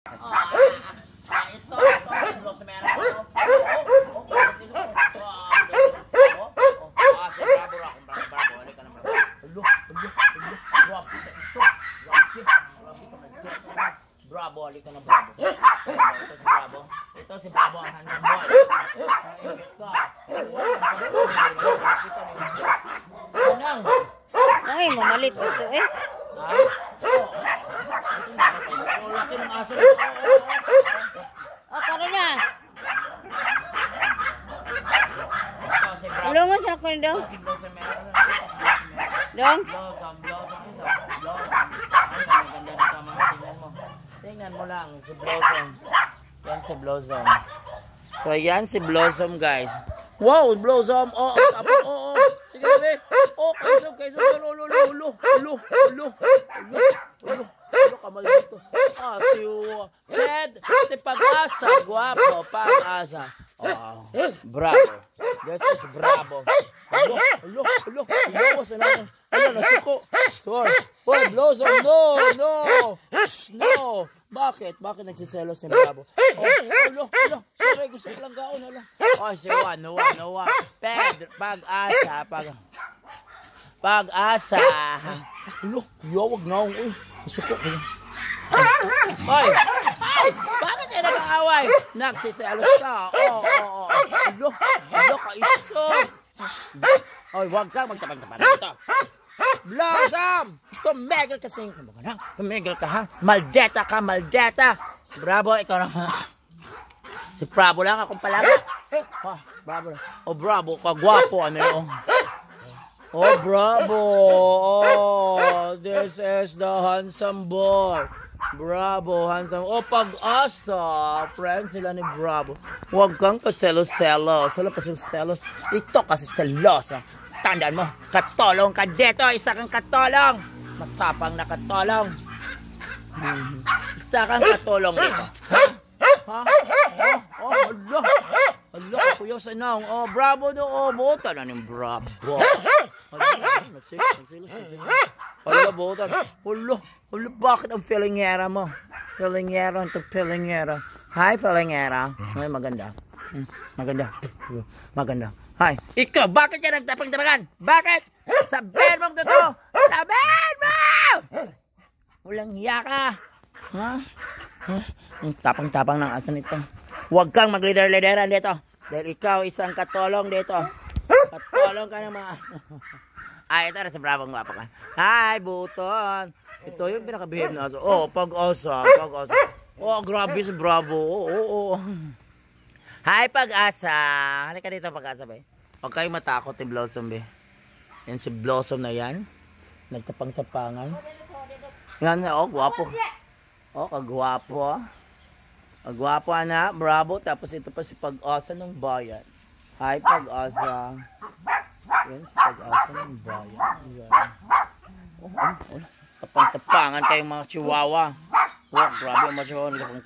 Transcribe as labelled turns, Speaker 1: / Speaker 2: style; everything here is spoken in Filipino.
Speaker 1: Ito, ito, sa meron ko. Bravo, halika na bravo. Ito si Bravo. Ito si Bravo ang handsome boy. Anong?
Speaker 2: Ay, mamalit ito eh.
Speaker 1: Ha? Laki ng aso.
Speaker 2: Oh, karon na. Ulungan sa ko ni Dong. Dong?
Speaker 1: Blossom. Tingnan mo lang si Blossom. Yan si Blossom. So yan si Blossom, guys. Wow, Blossom. Oh, sige na, oh, kayso. Ulo, kamal dito. Si Pag-asa, guwapo, Pag-asa. Oh, bravo. This is bravo. Ulo, nasuko. Sorry. Oh, Blossom, no. Bakit nagsiselos si Bravo? Oh, sorry, gusto ko lang gaon. Oh, si Juan. Pag-asa. Ulo, yawag na akong, gusto ko. Ay, bakit kayo nag-aaway? Nagsiselos ka. Ulo, kaiso. Ay, wag kang magtapang-tapan dito. Blossom! Tumigil ka ha? Maldeta ka. Bravo, ikaw naman. Si Bravo lang akong palaga. Bravo. Oh, Bravo, kagwapo. Oh, Bravo. Oh, this is the handsome boy. Bravo, handsome. Oh, Pag-asa. Friends sila ni Bravo. Huwag kang kaselos-selos. Ito kasi selos. Tandaan mo, katolong ka dito. Isa kang katolong. Matapang na katolong. Isa kang katolong dito. Ha? Allah, kuya sa naong. Oh, Bravo do. Oh, buta na ng Bravo. Nagsilos. Allah, buta. Allah, bakit ang filingera mo? Filingera. Hi, filingera. Ay, maganda. Hi. Ikaw, bakit ka nagtapang-tapangan? Bakit? Sabihin mo totoo! Sabihin mo! Walang hiya ka. Ha? Ang tapang-tapang ng aso nito. Huwag kang mag-leader-leaderan dito. Dahil ikaw isang katolong dito. Katolong ka ng mga aso. Ay, ito na sa Bravo, gwapo ka. Hi, Buton. Ito yung pinaka-behave na aso. Oh, Pag-asa. Oh, grabe si Bravo. Oo. Hi, Pag-asa. Halika dito, Pag-asa, ba? Huwag kayong matakot ni Blossom, be. Yan si Blossom na yan. Nagtapang-tapangan. Yan na, oh, gwapo. Oh, kagwapo. Kagwapo, anak. Bravo. Tapos ito pa si Pag-asa ng bayan. Hi, Pag-asa. Yan si Pag-asa ng bayan. Oh. Tapang-tapangan kayong mga chihuahua. Oh, grabe ang mga chihuahua.